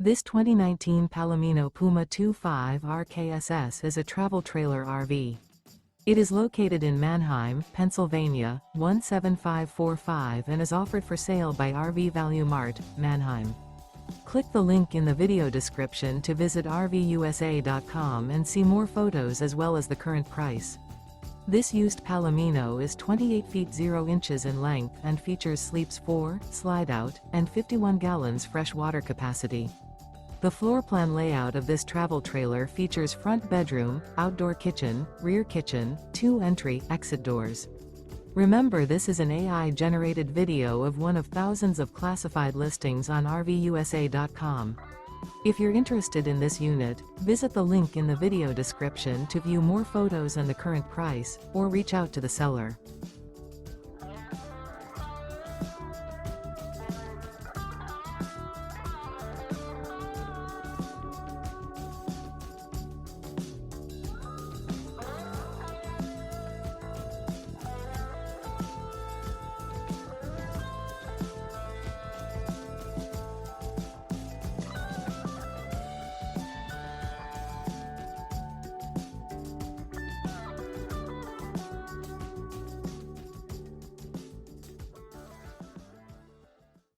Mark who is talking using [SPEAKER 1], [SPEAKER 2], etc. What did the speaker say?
[SPEAKER 1] This 2019 Palomino Puma 25 RKSS is a travel trailer RV. It is located in Manheim, Pennsylvania, 17545 and is offered for sale by RV Value Mart, Manheim. Click the link in the video description to visit RVUSA.com and see more photos as well as the current price. This used Palomino is 28 feet 0 inches in length and features sleeps 4, slide-out, and 51 gallons fresh water capacity. The floor plan layout of this travel trailer features front bedroom, outdoor kitchen, rear kitchen, 2 entry/exit doors. Remember, this is an AI-generated video of one of thousands of classified listings on RVUSA.com. If you're interested in this unit, visit the link in the video description to view more photos and the current price, or reach out to the seller.